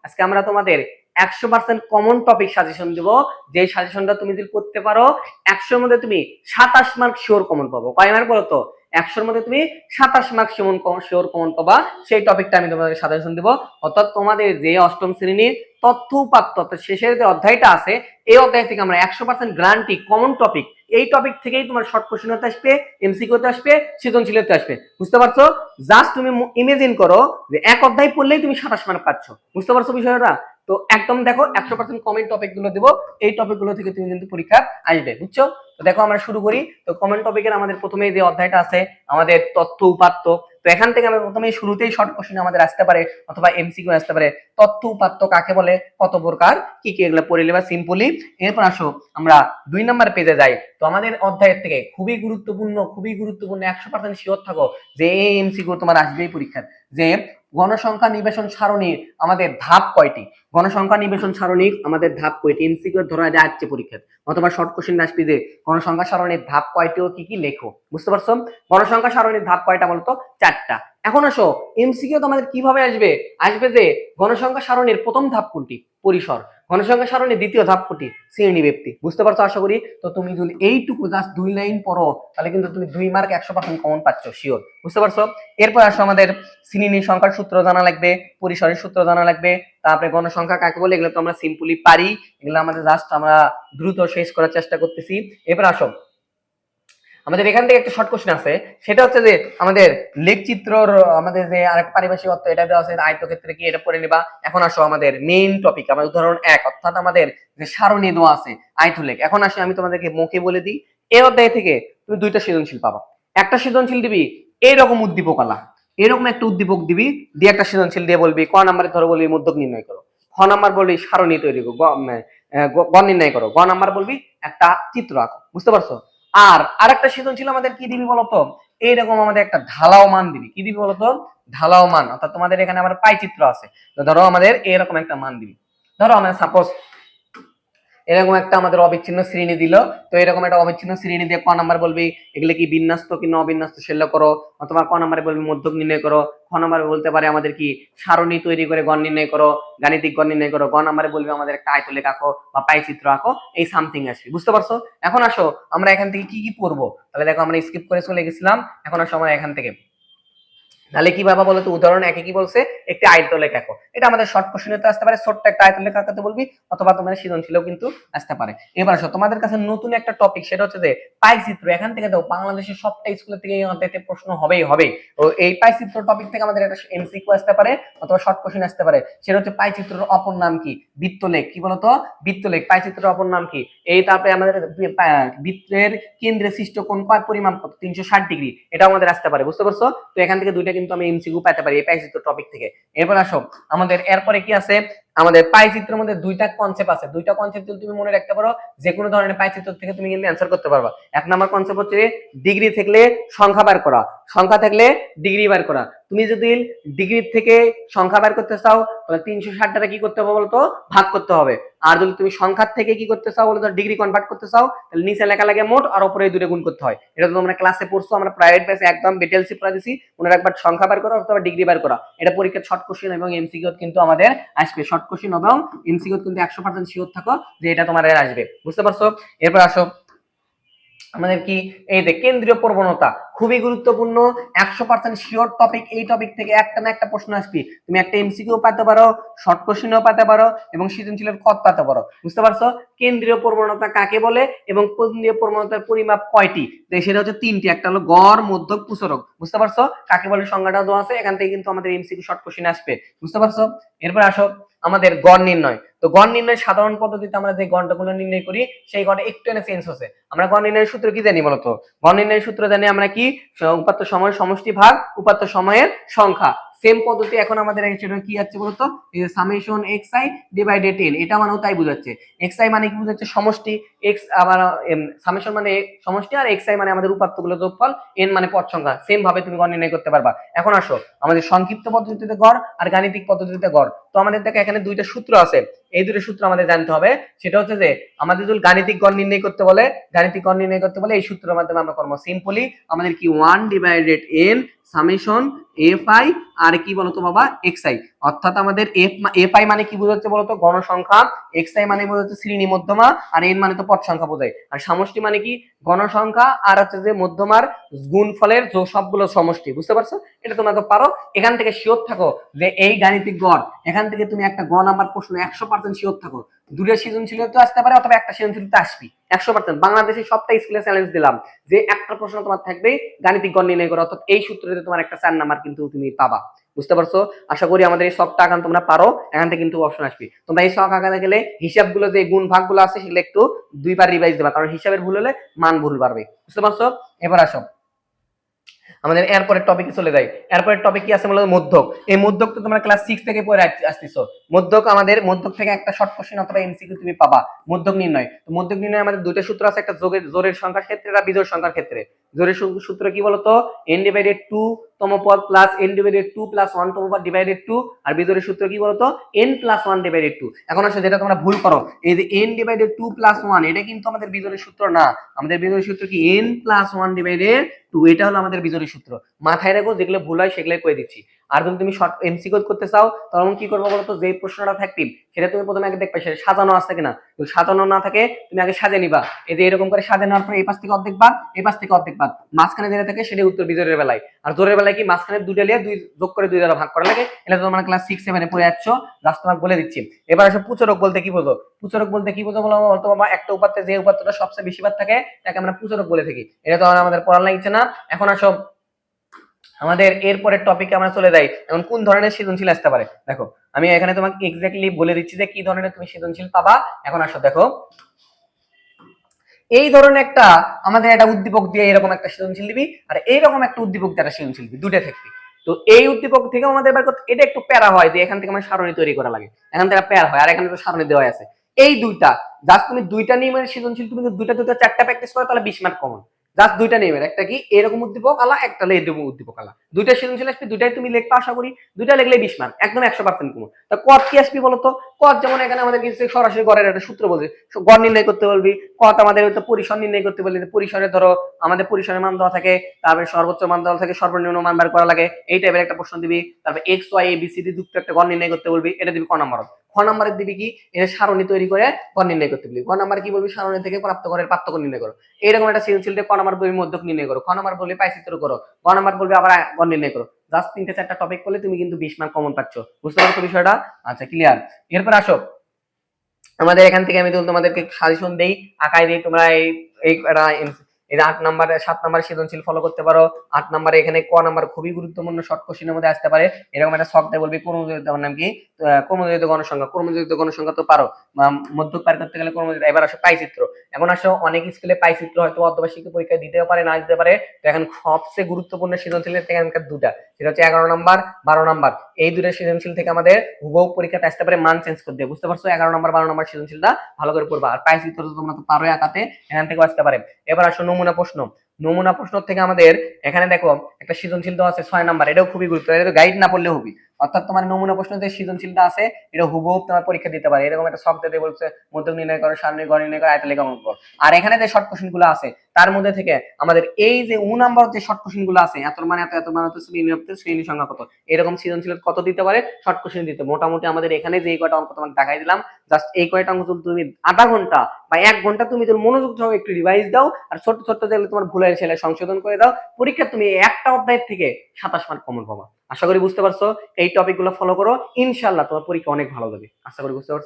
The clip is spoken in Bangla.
আজকে আমরা তোমাদের 100% কমন টপিক সাজেশন দিব, যে সাজেশনটা তুমি যদি করতে পারো 100-র মধ্যে তুমি 27 মার্ক শিওর কমন পাবো। কয় মার্ক বলো তো? 100-র মধ্যে তুমি 27 মার্ক শিওর কমন পাবা। সেই টপিকটা আমি তোমাদের সাজেশন দিব। অর্থাৎ তোমাদের যে অষ্টম শ্রেণীর তথ্য উপাত্ত শেষের যে অধ্যায়টা আছে, এই অধ্যায় থেকে আমরা 100% গ্যারান্টি কমন টপিক, এই টপিক থেকেই তোমার শর্ট কোশ্চেন হতে আসবে, এমসিকিউ হতে আসবে, সৃজনশীল হতে আসবে। বুঝতে পারছো? জাস্ট তুমি ইমেজিন করো যে এক অধ্যায় পড়লেই তুমি 27 মার্ক পাচ্ছ। বুঝতে পারছো বিষয়টা? তো একদম দেখো 100% কমেন্ট টপিক গুলো দিব, এই টপিক গুলো থেকে তুমি কিন্তু পরীক্ষা আসবে। বুঝছো? তো দেখো আমরা শুরু করি। তো কমেন্ট টপিকের আমাদের প্রথমেই যে অধ্যায়টা আছে আমাদের তথ্য উপাত্ত, তো এখান থেকে আমরা প্রথমেই শুরুতেই শর্ট কোশ্চেন আমাদের আসতে পারে অথবা এমসিকিউ আসতে পারে। তথ্য উপাত্ত কাকে বলে, কত প্রকার, কি কি, এগুলো পড়ে নেবা সিম্পলি। এরপর আসো আমরা 2 নম্বর পেজে যাই। তো আমাদের অধ্যায়ের থেকে খুবই গুরুত্বপূর্ণ 100% শিওর থাকো যে এই এমসিকিউ তোমার আসবেই পরীক্ষায়, যে গণসংখ্যা নিবেশন সারণীর আমাদের ধাপ কয়টি, গণসংখ্যা নিবেশন সারণীর আমাদের ধাপ কয়টি, এমসিকিউ ধরা যাচ্ছে পরীক্ষায় অথবা শর্ট কোশ্চেন আসবে যে গণসংখ্যা সারণীর ধাপ কয়টি ও কি কি লেখো। বুঝতে পারছো? গণসংখ্যা সারণীর ধাপ কয়টা বলতো? 4টা। এখন আসো এমসিকিউ তো আমাদের কিভাবে আসবে, আসবে যে গণসংখ্যা সারণীর প্রথম ধাপ কোনটি, পরিসর। গণসংখ্যা সারণীর দ্বিতীয় ধাপ কোনটি, শ্রেণী ব্যক্তি। বুঝতে পারছো আশা করি? তো তুমি যদি এইটুকু জাস্ট 2 লাইন পড়ো তাহলে কিন্তু তুমি 2 মার্ক 100% কমন পাচ্ছ শিওর। বুঝতে পারছো? এরপর আসো আমাদের শ্রেণী সংখ্যার সূত্র জানা লাগবে, পরিসরের সূত্র জানা লাগবে, তারপরে গণসংখ্যা কাকে বলে এগুলো তো আমরা সিম্পলি পারি, এগুলো আমাদের জাস্ট আমরা দ্রুত শেষ করার চেষ্টা করতেছি। এরপর আসো আমাদের এখান থেকে একটা শর্ট কোশ্চেন আছে, সেটা হচ্ছে যে আমাদের লেখচিত্রর আমাদের যে আরেক পারিভাষিক অর্থ এটা দেওয়া আছে, আয়তক্ষেত্রে কি, এটা পড়ে নিবা। এখন আসো আমাদের মেইন টপিক, আমাদের উদাহরণ 1, অর্থাৎ আমাদের যে সারণী দেওয়া আছে আয়তলেখ। এখন আসি আমি তোমাদেরকে মুখে বলে দিই, এই অধ্যায় থেকে তুমি 2টা সৃজনশীল পাবা। একটা সৃজনশীল দিবি এইরকম উদ্দীপকলা, এরকম একটা উদ্দীপক দিবি, দিয়ে একটা সৃজনশীল দিয়ে বলবি ক নাম্বারে ধরো বলবি মধ্যক নির্ণয় করো, খ নাম্বার বলবি সারণী তৈরি করো, গণ নির্ণয় করো, গ নাম্বার বলবি একটা চিত্র আঁকো। বুঝতে পারছো? আর আরেকটা সৃজনশীল আমাদের কি দিবি বলতো, এইরকম আমাদের একটা ঢালাও মান দিবি। কি দিবি বলতো? ঢালাও মান। অর্থাৎ তোমাদের এখানে আমার পাই চিত্র আছে, তো ধরো আমাদের এরকম একটা মান দিবি। ধরো আমরা সাপোজ এরকম একটা আমাদের অবিচ্ছিন্ন শ্রেণী দিল, তো এরকম একটা অবিচ্ছিন্ন শ্রেণী দিয়ে ক নাম্বার বলবি এগুলো কি বিন্যস্ত কি অবিন্যস্ত সেটা করো, অথবা ক নাম্বারে বলবি মধ্যক নির্ণয় করো, খ নাম্বারে বলতে পারে আমাদের কি সারণী তৈরি করে গণ নির্ণয় করো, গাণিতিক গণ নির্ণয় করো, গ নাম্বারে বলবি আমাদের একটা আয়তলেখ আঁকো বা পাই চিত্র আঁকো, এই সামথিং আসবে। বুঝতে পারছো? এখন আসো আমরা এখান থেকে কি কি পড়বো, তাহলে দেখো আমরা স্কিপ করে চলে গেছিলাম। এখন আসো আমরা এখান থেকে, তাহলে কি বাবা বলতো, উদাহরণ একে কি বলছে, একটি আয়তলেখ আঁকো। এটা আমাদের শর্ট কোশ্চেনে আসতে পারে, ছোট্ট একটা আয়তলেখ আঁকাতে বলবি, অথবা তোমাদের সৃজনশীলও কিন্তু আসতে পারে। এবার আসো তোমাদের কাছে নতুন একটা টপিক, সেটা হচ্ছে যে পাই চিত্র। এখান থেকে দাও বাংলাদেশের সবটা স্কুলের থেকে এই অধ্যায়তে প্রশ্ন হবেই হবে। তো এই পাই চিত্র টপিক থেকে আমাদের একটা এমসিকিউ আসতে পারে অথবা শর্ট কোশ্চেন আসতে পারে, সেটা হচ্ছে পাই চিত্রের অপর নাম কি, বৃত্তলেখ। কি বলতো? বৃত্তলেখ। পাই চিত্রের অপর নাম কি? এই তারপরে আমাদের বৃত্তের কেন্দ্রে সৃষ্ট কোণ কয় পরিমাপ কত, 360 ডিগ্রি, এটা আমাদের আসতে পারে। বুঝতে পারছো? তো এখান থেকে দুইটা কিন্তু আমি এমসিকিউ পেতে পারি এই পাই চিত্র টপিক থেকে। এরপর আসো আমাদের এরপরে কি আছে, আমাদের পাই চিত্রের মধ্যে দুইটা কনসেপ্ট আছে, দুইটা কনসেপ্ট যদি তুমি মনে রাখতে পারো যে কোনো ধরনের পাই চিত্র থেকে তুমি কিন্তু অ্যান্সার করতে পারবা। এক নাম্বার কনসেপ্ট হচ্ছে ডিগ্রি থাকলে সংখ্যা বার করা, সংখ্যা থাকলে ডিগ্রি বার করা। তুমি যদি ডিগ্রি থেকে সংখ্যা বার করতে চাও তাহলে 360টাকে কি করতে হবে বলতো, ভাগ করতে হবে। আর যদি তুমি সংখ্যার থেকে কি করতে চাও বলতো, ডিগ্রি কনভার্ট করতে চাও, তাহলে নিচে লেখা লাগে মোট আর উপরে দুটো গুণ করতে হয়। এটা তো তোমরা ক্লাসে পড়ছো, আমরা প্রাইভেট ব্যাচে একদম ডিটেইলসে পড়া দিছি। মনে রাখবা সংখ্যা বার করা অথবা ডিগ্রি বার করা, এটা পরীক্ষার শর্ট কোশ্চেন এবং এমসিকিউ কিন্তু আমাদের আসবে। শর্ট কোশ্চেন এবং এমসিকিউ কিন্তু 100% শিওর থাকো যে এটা তোমাদের আসবে। বুঝতে পারছো? এরপর আসো আমাদের কি, এই যে কেন্দ্রীয় প্রবণতা, খুবই গুরুত্বপূর্ণ 100% শিওর টপিক। এই টপিক থেকে একটা না একটা প্রশ্ন আসবে, তুমি একটা এমসিকিউ পেতে পারো, শর্ট কোশ্চেনও পেতে পারো এবং সৃজনশীলের ক পেতে পারো। বুঝতে পারছো? কেন্দ্রীয় প্রবণতা কাকে বলে এবং কেন্দ্রীয় প্রবণতার পরিমাপ কয়টি, সেটা হচ্ছে 3টি, একটা হলো গড়, মধ্যক, প্রসারক। বুঝতে পারছো? কাকে বলে সংজ্ঞাটা দেওয়া আছে, এখান থেকে কিন্তু আমাদের এমসিকিউ শর্ট কোশ্চেন আসবে। বুঝতে পারছো? এরপর আসো আমাদের গড় নির্ণয়। তো গড় নির্ণয় সাধারণ পদ্ধতিতে আমরা যে গড়গুলো নির্ণয় করি সেই গড় একটু এনে চেঞ্জ হচ্ছে। আমরা গড় নির্ণয়ের সূত্র কি জানি বলতো? গড় নির্ণয়ের সূত্র জানি আমরা কি, উপাত্ত সময়ের সমষ্টি ভাগ উপাত্ত সময়ের সংখ্যা। সেম পদ্ধতি এখন আমাদের সেটা কি আছে বলতো, সামেশন xi ডিভাইডেড n, এটা মানেও তাই বোঝাচ্ছে। xi মানে কি বোঝাচ্ছে, সমষ্টি, x আবার সামেশন মানে সমষ্টি, আর xi মানে আমাদের উপাত্তগুলো যোগফল, n মানে পদ সংখ্যা। সেম ভাবে তুমি গড় নির্ণয় করতে পারবা। এখন আসো আমাদের সংক্ষিপ্ত পদ্ধতিতে গড় আর গাণিতিক পদ্ধতিতে গড়। তো আমাদের দেখো এখানে দুইটা সূত্র আছে, এই দুটো সূত্র আমাদের জানতে হবে। সেটা হচ্ছে যে আমাদের যদি গাণিতিক গড় নির্ণয় করতে বলে, গাণিতিক গড় নির্ণয় করতে বলে এই সূত্রের মাধ্যমে আমরা করবো সিম্পলি, আমাদের কি 1 divided n summation F I R কি বলতো বাবা এক্স আই, অর্থাৎ আমাদের এফ আই মানে কি বোঝাচ্ছে বলতো গণসংখ্যা, এক্স আই মানে বোঝাচ্ছে শ্রেণী মধ্যমা, আর এন মানে তো পদ সংখ্যা বোঝায়, আর সমষ্টি মানে কি গণসংখ্যা আর হচ্ছে যে মধ্যমার গুণফলের সবগুলো সমষ্টি। বুঝতে পারছো? এটা তোমরা তো পারো। এখান থেকে শিওর থাকো যে এই গাণিতিক গড়, এখান থেকে তুমি একটা গ নাম্বার প্রশ্ন 100% শিওর থাকো, দুটো সৃজনশীলতা আসতে পারে অথবা একটা সৃজনশীলতা আসবি 100%। বাংলাদেশে সবটা স্কুলে চ্যালেঞ্জ দিলাম যে একটা প্রশ্ন তোমার থাকবে গাণিতিক গড় নির্ণয় করো, অর্থাৎ এই সূত্রতে তোমার একটা 4 নাম্বার কিন্তু তুমি পাবা। বুঝতে পারছো? আশা করি আমাদের এই শখটা এখন তোমরা পারো, এখান থেকে কিন্তু অপশন আসবে। তোমরা এই শখ আঁকাতে গেলে হিসাবগুলো যে গুণ ভাগগুলো আছে সেগুলো একটু দুইবার রিভাইজ দেবা, কারণ হিসাবের ভুল হলে মান ভুল পারবে। বুঝতে পারছো? এবার আসো আমাদের এরপরের টপিকে চলে যাই। এরপরের টপিক কি আছে বলতো মধ্যক। এই মধ্যক তো তোমরা ক্লাস 6 থেকে পড়ে আসতেছো। মধ্যক আমাদের মধ্যক থেকে একটা শর্ট কোশ্চেন অথবা এমসিকিউ তুমি পাবা, মধ্যক নির্ণয়। তো মধ্যক নির্ণয় আমাদের দুইটা সূত্র আছে, একটা জোরের সংখ্যার ক্ষেত্রে আর বিজোড় সংখ্যার ক্ষেত্রে। জোরের সূত্র কি বলতো n ডিভাইডেড 2 তম পদ প্লাস n ডিভাইডেড 2 প্লাস 1 তম পদ ডিভাইডেড 2, আর বিজোড়ের সূত্র কি বলতো n প্লাস 1 ডিভাইডেড 2। এখন আসলে যেটা তোমরা ভুল করো, এই যে n ডিভাইডেড 2 প্লাস 1 এটা কিন্তু আমাদের বিজোড়ের সূত্র না, আমাদের বিজোড়ের সূত্র কি n প্লাস 1 ডিভাইডেড 2, এটা হলো আমাদের বিজোড়ের সূত্র। মাথায় রাখো, যেগুলো ভুল হয় সেগুলো কয়ে দিচ্ছি। আর যদি তুমি শর্ট এমসিকিউ করতে চাও তখন কি করবো বলতো, যে প্রশ্নটা থাকবে সেটা তুমি প্রথমে আগে দেখবে সেটা সাজানো আছে কিনা। যদি সাজানো না থাকে তুমি আগে সাজে নিবা, এই যে এরকম করে সাজে নেওয়ার পরে এই পাশ থেকে অর্ধেক বাদ, এই পাশ থেকে অর্ধেক বাদ, মাঝখানে যেটা থাকে সেটাই উত্তর বিজোড়ের বেলায়। আর জোরের বেলায় কি মাঝখানে দুইটা লিয়ে দুই যোগ করে 2 দ্বারা ভাগ করা লাগে। এটা তো তোমরা ক্লাস 6 7 এ পড়ে যাচ্ছ, জাস্ট তোমাকে বলে দিচ্ছি। এবার আসো পুচরক বলতে কি বোঝো। পুচরক বলতে কি বোঝো বলতো বাবা, একটা উপাত্তে যে উপাত্তটা সবচেয়ে বেশি বার থাকে তাকে আমরা পুচরক বলে থাকি। এটা তো আমাদের পড়া লাগছে না। এখন আসো আমাদের এরপরের টপিকে আমরা চলে যাই। এখন কোন ধরনের সৃজনশীল আসতে পারে দেখো, আমি এখানে তোমাকে এক্স্যাক্টলি বলে দিচ্ছি যে কি ধরনের তুমি সৃজনশীল পাবা। এখন আসো দেখো, এই ধরনের একটা আমাদের একটা উদ্দীপক দিয়ে এরকম একটা সৃজনশীল দিবি, আর এইরকম একটা উদ্দীপক দিয়ে একটা সৃজনশীল দিবি, দুটো থাকবে। তো এই উদ্দীপক থেকে আমাদের এবার এটা একটু প্যারা হয় যে এখান থেকে আমার সারণী তৈরি করা লাগে, এখান থেকে প্যারা হয়, আর এখানে তো সারণী দেওয়া আছে। এই দুইটা জাস্ট তুমি দুইটা নিয়মের সৃজনশীল তুমি দুইটা চারটা প্র্যাকটিস করো তাহলে 20 মার্ক কমন। জাস্ট দুইটা নিয়মের, একটা কি এরকম উদ্দীপক আলা, একটা এরকম উদ্দীপক আলা, দুইটা সৃজনশীল আসবে, দুইটাই তুমি লিখবা আশা করি, দুইটা লিখলে 20 মার্ক একদম 100% কমন। তা কত কি আসবি বলতো, কত যেমন এখানে আমাদের কিছু সরাসরি গড়ের একটা সূত্র বলছে, গড় নির্ণয় করতে বলবি। কত আমাদের হয়তো পরিসর নির্ণয় করতে বলবি, পরিসরে ধরো আমাদের পরিসরের মান দেওয়া থাকে, তারপরে সর্বোচ্চ মান দেওয়া থাকে, সর্বনিম্ন মান বের করা লাগে, এই টাইপের একটা প্রশ্ন দিবি। তারপর x Y A B C D যুক্ত একটা গড় নির্ণয় করতে বলবি, এটা দিবি ক নাম্বার। খ নাম্বারে দিবি কি এর সারণী তৈরি করে গড় নির্ণয় করতে বলবি। ক নাম্বার কি বলবি, সারণী থেকে প্রাপ্ত গড়ের পার্থক্য নির্ণয় করো। এইরকম একটা সৃজনশীল ক নাম্বার বলবি মধ্যক নির্ণয় করো, খ নাম্বার বলবি পাইচিত্র করো, গ নাম্বার বলবি আবার গড় নির্ণয় করো। জাস্ট 3-4টা টপিক করলে তুমি কিন্তু 20 মার্ক কমন পাচ্ছ। বুঝতে পারছো বিষয়টা? আচ্ছা ক্লিয়ার। এরপর আসো আমাদের এখান থেকে আমি তোমাদেরকে সাজেশন দেই, আঁকাই দিই, তোমরা এই 8 নাম্বার 7 নাম্বার সৃজনশীল ফলো করতে পারো। 8 নাম্বারে এখানে ক নাম্বার খুবই গুরুত্বপূর্ণ শর্ট কোশ্চেনের মধ্যে আসতে পারে, এরকম একটা শখ দেয় বলবি ক্রমযোজিত নাম কি, ক্রমযোজিত গণসংখ্যা। ক্রমযোজিত গণসংখ্যা তো পারো, মধ্যক পার করতে গেলে ক্রমযোজিত। এবার আসো পাইচিত্র। এখন আসো অনেক স্কুলে পাইচিত্র হয়তো অর্ধবার্ষিক পরীক্ষা দিতেও পারে না দিতে পারে। তো এখন সবচেয়ে গুরুত্বপূর্ণ সৃজনশীলের থেকে এখানকার দুটা, সেটা হচ্ছে 11 নাম্বার 12 নাম্বার। এই দুটো সৃজনশীল থেকে আমাদের হুবহু পরীক্ষাতে আসতে পারে মান চেঞ্জ করে দিয়ে। বুঝতে পারছো? 11 নাম্বার 12 নাম্বার সৃজনশীলটা ভালো করে পড়বা। আর পাইচিত্র তো তোমরা তো পারোই আঁকাতে, এখান থেকে আসতে পারে। এবার আসো নমুনা প্রশ্ন। নমুনা প্রশ্ন থেকে আমাদের এখানে দেখো একটা সৃজনশীল দেওয়া আছে 6 নাম্বার, এটাও খুবই গুরুত্বপূর্ণ, এটা তো গাইড না পড়লে হবে। অর্থাৎ তোমার নমুনা প্রশ্ন যে সৃজনশীলটা আছে এটা হুবহু তোমার পরীক্ষা দিতে পারে, এরকম একটা শব্দ দিয়ে বলছে মধ্যক নির্ণয় করো, সারণী গড় নির্ণয় করো, আয়তন লেখা অঙ্ক করো। আর এখানে যে শর্ট কোশ্চেন গুলো আছে তার মধ্যে থেকে আমাদের এই যে নাম্বার যে শর্ট কোশ্চেন গুলো আছে, এত মানে এত মানে শ্রেণী সংখ্যা কত, এরকম সৃজনশীল কত দিতে পারে শর্ট কোশ্চেন দিতে। মোটামুটি আমাদের এখানে যে কয়টা অঙ্ক তোমাকে দেখাই দিলাম, জাস্ট এই কয়টা অঙ্ক তুমি আধা ঘন্টা বা 1 ঘন্টা তুমি তোর মনোযোগ সহ একটু রিভাইজ দাও, আর ছোট ছোট যেগুলো তোমার ভুল হয়েছে সেটা সংশোধন করে দাও, পরীক্ষা তুমি একটা অধ্যায়ের থেকে 27 মার্ক কমন পাবা। আশা করি বুঝতে পারছো। এই টপিক গুলো ফলো করো, ইনশাআল্লাহ তোমার পরীক্ষা অনেক ভালো যাবে। আশা করি বুঝতে পারছো।